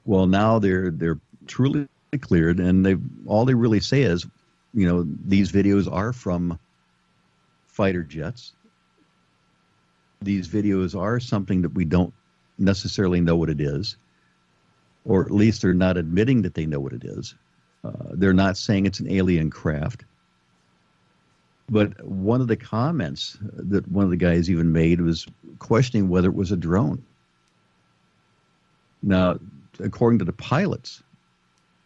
Well, now they're truly cleared, and all they really say is, these videos are from fighter jets. These videos are something that we don't necessarily know what it is, or at least they're not admitting that they know what it is. They're not saying it's an alien craft. But one of the comments that one of the guys even made was questioning whether it was a drone. Now, according to the pilots,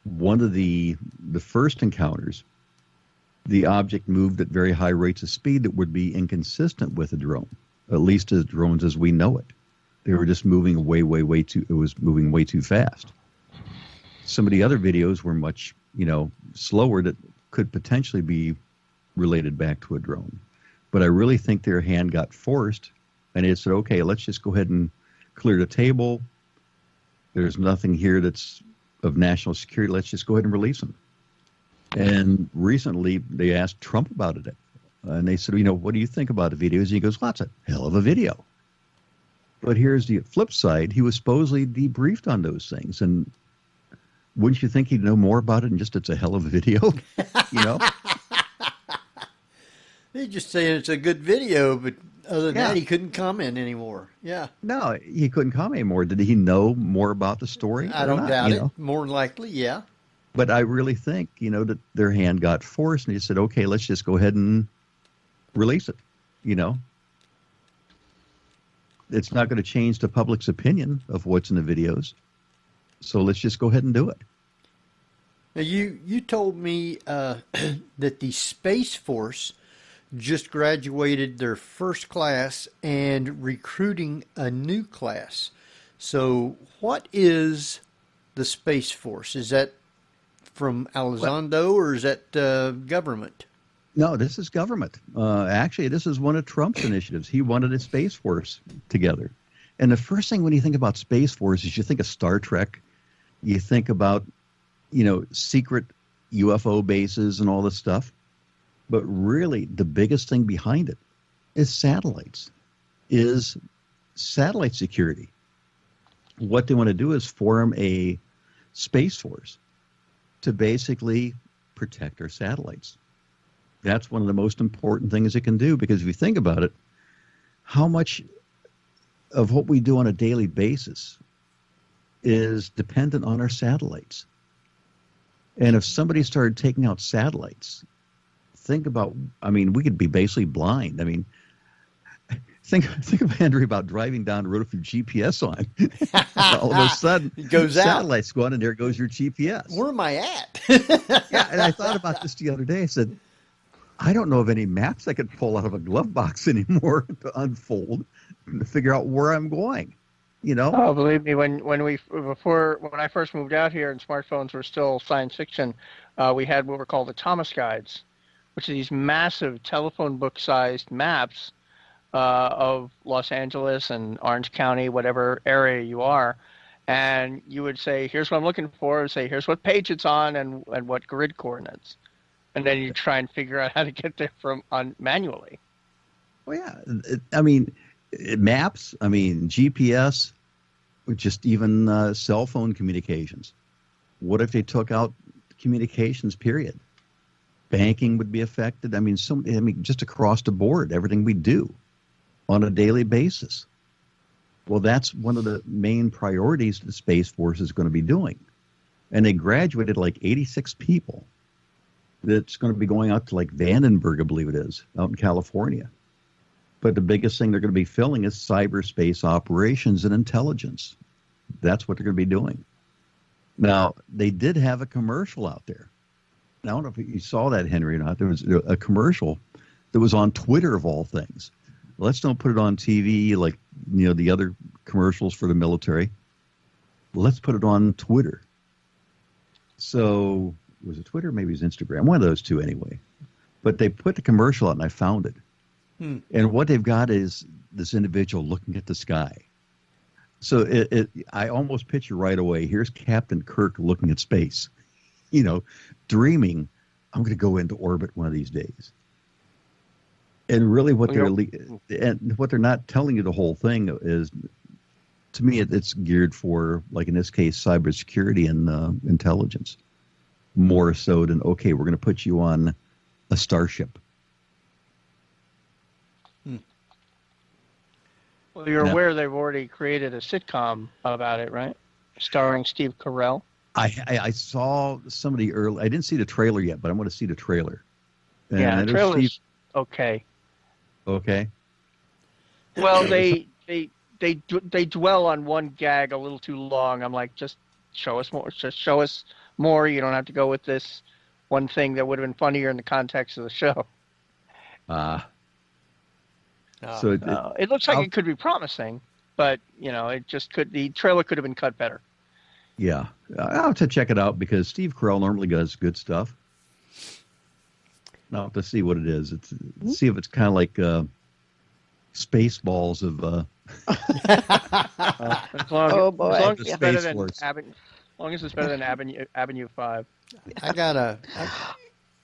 one of the first encounters, the object moved at very high rates of speed that would be inconsistent with a drone, at least as drones as we know it. They were just moving it was moving way too fast. Some of the other videos were much, slower, that could potentially be related back to a drone. But I really think their hand got forced, and they said, okay, let's just go ahead and clear the table. There's nothing here that's of national security. Let's just go ahead and release them. And recently they asked Trump about it. And they said, what do you think about the videos? And he goes, well, that's a hell of a video. But here's the flip side. He was supposedly debriefed on those things. And wouldn't you think he'd know more about it than just it's a hell of a video? They're just saying it's a good video, but other than that, he couldn't comment anymore. Yeah. No, he couldn't comment anymore. Did he know more about the story? I don't doubt it. More than likely, yeah. But I really think, that their hand got forced, and he said, okay, let's just go ahead and release it. It's not going to change the public's opinion of what's in the videos. So let's just go ahead and do it. Now, you told me that the Space Force just graduated their first class and recruiting a new class. So what is the Space Force? Is that from Elizondo, or is that government? No, this is government. Actually, this is one of Trump's initiatives. He wanted a Space Force together. And the first thing when you think about Space Force is you think of Star Trek. You think about, secret UFO bases and all this stuff. But really, the biggest thing behind it is satellite security. What they want to do is form a Space Force to basically protect our satellites. That's one of the most important things it can do, because if you think about it, how much of what we do on a daily basis is dependent on our satellites. And if somebody started taking out satellites, think about, we could be basically blind. Think of Henry about driving down the road with your GPS on. All of a sudden, it goes out. Satellites go on, and there goes your GPS. Where am I at? Yeah, and I thought about this the other day. I said, I don't know of any maps I could pull out of a glove box anymore to unfold to figure out where I'm going. Oh, believe me, when I first moved out here and smartphones were still science fiction, we had what were called the Thomas guides, which are these massive telephone book-sized maps of Los Angeles and Orange County, whatever area you are, and you would say, "Here's what I'm looking for," and say, "Here's what page it's on and what grid coordinates," and then you try and figure out how to get there manually. Well, yeah, maps, GPS, just even cell phone communications. What if they took out communications, period? Banking would be affected. Just across the board, everything we do on a daily basis. Well, that's one of the main priorities the Space Force is going to be doing. And they graduated like 86 people. That's going to be going out to like Vandenberg, I believe it is, out in California. But the biggest thing they're going to be filling is cyberspace operations and intelligence. That's what they're going to be doing. Now, they did have a commercial out there. I don't know if you saw that, Henry, or not. There was a commercial that was on Twitter, of all things. Let's don't put it on TV like, the other commercials for the military. Let's put it on Twitter. So, was it Twitter? Maybe it was Instagram. One of those two, anyway. But they put the commercial out, and I found it. And what they've got is this individual looking at the sky. So I almost picture right away, here's Captain Kirk looking at space, dreaming, I'm going to go into orbit one of these days. And really what they're not telling you the whole thing is to me, it's geared for, like in this case, cybersecurity and intelligence, more so than, okay, we're going to put you on a starship. Well, you're aware they've already created a sitcom about it, right? Starring Steve Carell. I saw somebody early. I didn't see the trailer yet, but I'm going to see the trailer. And Yeah, the trailer's okay. Okay. Well, they dwell on one gag a little too long. I'm like, just show us more. Just show us more. You don't have to go with this one thing that would have been funnier in the context of the show. So it looks like it could be promising, but it just could. The trailer could have been cut better. Yeah, I'll have to check it out because Steve Carell normally does good stuff. I'll have to see what it is. See if it's kind of like Spaceballs of. As long as it's better than Avenue 5. I got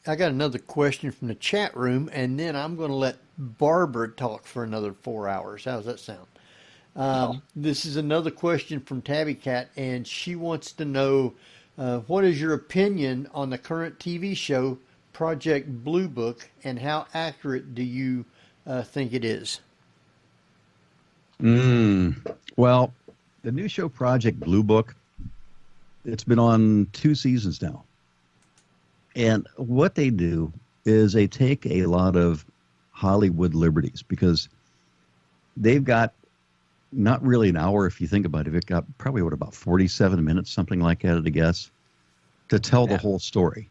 another question from the chat room, and then I'm going to let Barbara talk for another 4 hours. How does that sound? This is another question from Tabby Cat, and she wants to know, what is your opinion on the current TV show Project Blue Book, and how accurate do you think it is? Well, the new show Project Blue Book, it's been on 2 seasons now. And what they do is they take a lot of Hollywood liberties because they've got not really an hour, if you think about it. They've got probably, about 47 minutes, something like that, I guess, to tell the whole story.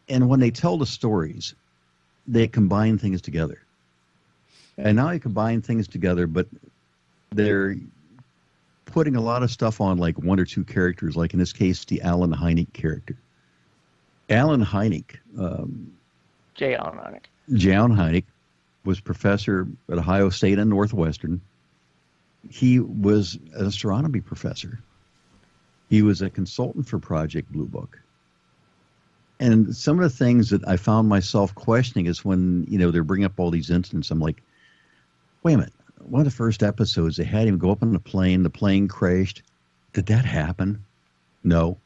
And when they tell the stories, they combine things together. And now they combine things together, but they're putting a lot of stuff on like 1 or 2 characters, like in this case, the Alan Hynek character. Alan Hynek, J. Allen Hynek. J. Allen Hynek was professor at Ohio State and Northwestern. He was an astronomy professor. He was a consultant for Project Blue Book. And some of the things that I found myself questioning is when, they're bringing up all these incidents, I'm like, wait a minute. One of the first episodes, they had him go up on the plane crashed. Did that happen? No,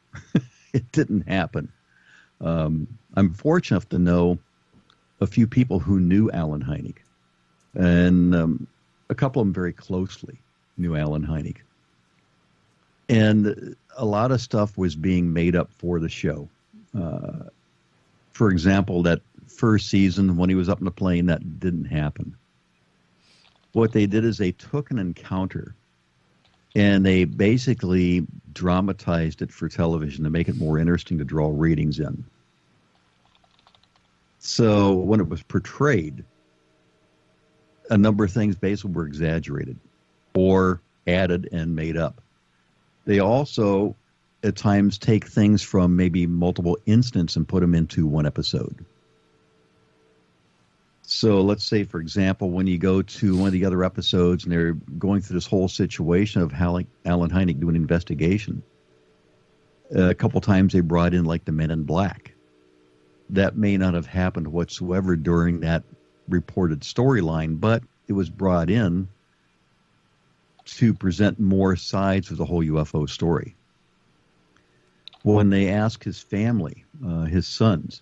it didn't happen. I'm fortunate enough to know a few people who knew Alan Hynek, and a couple of them very closely knew Alan Hynek. And a lot of stuff was being made up for the show. For example, that first season when he was up in the plane, that didn't happen. What they did is they took an encounter and they basically dramatized it for television to make it more interesting to draw ratings in. So when it was portrayed, a number of things basically were exaggerated or added and made up. They also, at times, take things from maybe multiple incidents and put them into one episode. So let's say, for example, when you go to one of the other episodes and they're going through this whole situation of Alan Hynek doing an investigation, a couple times they brought in like the Men in Black. That may not have happened whatsoever during that reported storyline, but it was brought in to present more sides of the whole UFO story. When they ask his family, his sons,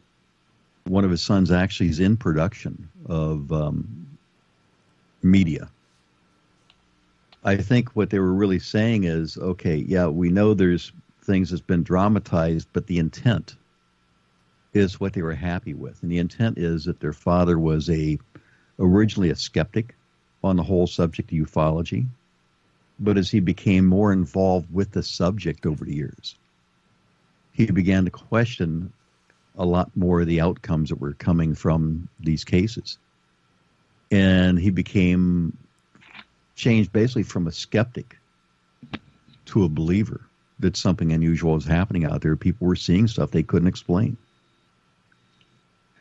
one of his sons actually is in production of media. I think what they were really saying is, okay, yeah, we know there's things that's been dramatized, but the intent is what they were happy with. And the intent is that their father was originally a skeptic on the whole subject of ufology, but as he became more involved with the subject over the years, he began to question a lot more of the outcomes that were coming from these cases. And he became changed basically from a skeptic to a believer that something unusual was happening out there. People were seeing stuff they couldn't explain.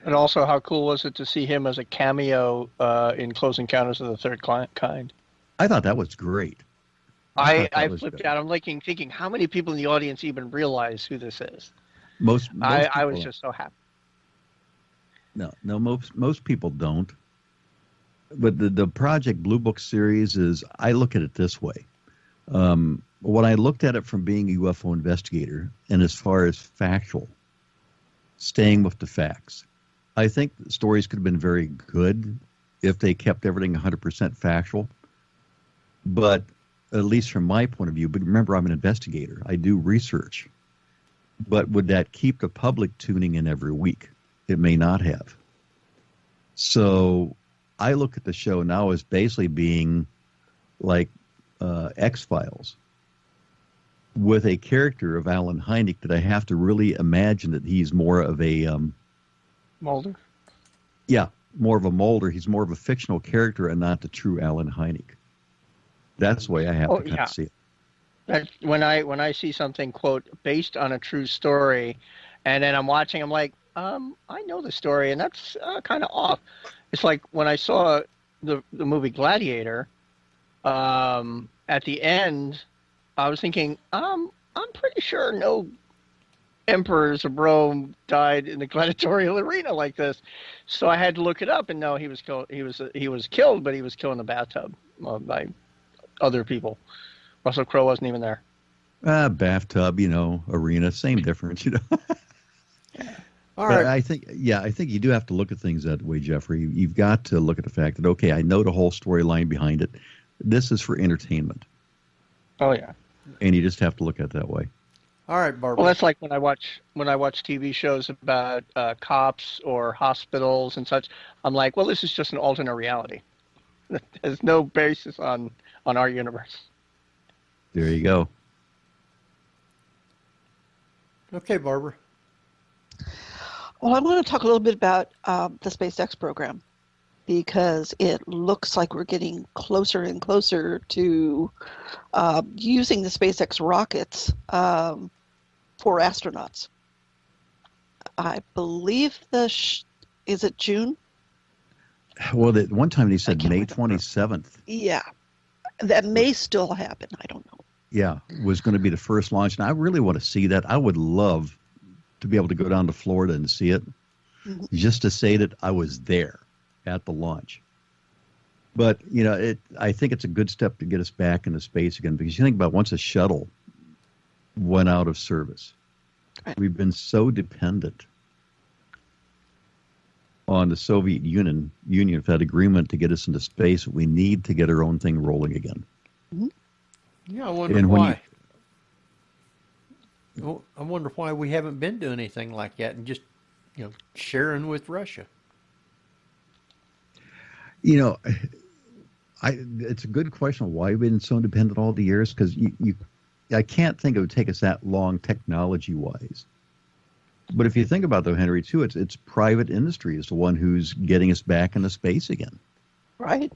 And also, how cool was it to see him as a cameo in Close Encounters of the Third Kind? I thought that was great. I flipped out. I'm thinking, how many people in the audience even realize who this is? Most I was just so happy. No, most people don't. But the Project Blue Book series is, I look at it this way. When I looked at it from being a UFO investigator, and as far as factual, staying with the facts, I think the stories could have been very good if they kept everything 100% factual. But at least from my point of view, but remember, I'm an investigator. I do research. But would that keep the public tuning in every week? It may not have. So I look at the show now as basically being like X-Files with a character of Alan Hynek that I have to really imagine that he's more of a... Mulder? Yeah, more of a Mulder. He's more of a fictional character and not the true Alan Hynek. That's the way I have to kind of see it. That when I see something, quote, based on a true story, and then I'm watching, I'm like, I know the story, and that's kind of off. It's like when I saw the movie Gladiator, at the end, I was thinking, I'm pretty sure no emperors of Rome died in the gladiatorial arena like this. So I had to look it up, and no, he was killed. He was killed, but he was killed in a bathtub by other people. Russell Crowe wasn't even there. Bathtub, arena, same difference, All But right. I think you do have to look at things that way, Jeffrey. You've got to look at the fact that, okay, I know the whole storyline behind it. This is for entertainment. Oh yeah. And you just have to look at it that way. All right, Barbara. Well, that's like when I watch TV shows about cops or hospitals and such. I'm like, well, this is just an alternate reality. There's no basis on our universe. There you go. Okay, Barbara. Well, I want to talk a little bit about the SpaceX program because it looks like we're getting closer and closer to using the SpaceX rockets for astronauts. I believe is it June? Well, one time they said can't May remember. 27th. Yeah, that may still happen. I don't know. Yeah, was going to be the first launch. And I really want to see that. I would love to be able to go down to Florida and see it, just to say that I was there at the launch. But, I think it's a good step to get us back into space again, because you think about once a shuttle went out of service, Right. we've been so dependent on the Soviet Union for that agreement to get us into space. We need to get our own thing rolling again. Yeah, I wonder And when why. Well, I wonder why we haven't been doing anything like that and just, sharing with Russia. It's a good question. Why we've been so independent all the years? Because I can't think it would take us that long technology-wise. But if you think about it, though, Henry, too, it's private industry is the one who's getting us back into space again. Right.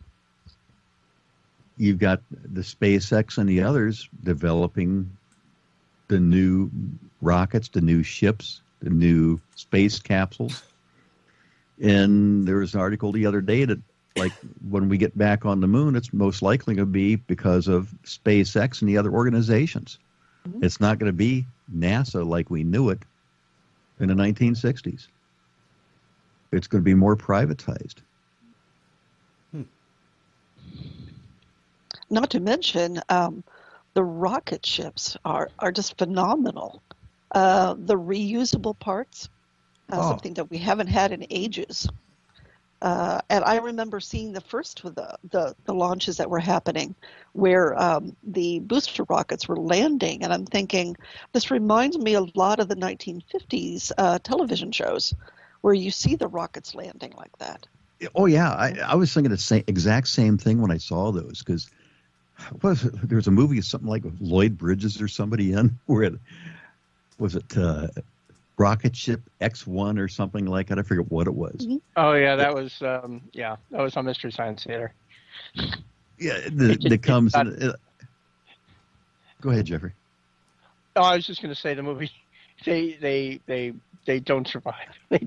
You've got the SpaceX and the others developing the new rockets, the new ships, the new space capsules. And there was an article the other day that, like, when we get back on the moon, it's most likely going to be because of SpaceX and the other organizations. It's not going to be NASA like we knew it in the 1960s. It's going to be more privatized. Not to mention, the rocket ships are just phenomenal. The reusable parts, something that we haven't had in ages. And I remember seeing the first of the launches that were happening where the booster rockets were landing. And I'm thinking, this reminds me a lot of the 1950s television shows where you see the rockets landing like that. Oh, yeah. I was thinking the exact same thing when I saw those, because there was a movie, something like Lloyd Bridges or somebody in, where was it Rocket Ship X1 or something like that? I forget what it was. Oh yeah, that was that was on Mystery Science Theater. Yeah, that comes in. Go ahead, Jeffrey. Oh, I was just going to say the movie. They don't survive. They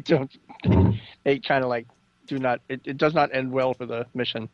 kind of like do not. It does not end well for the mission.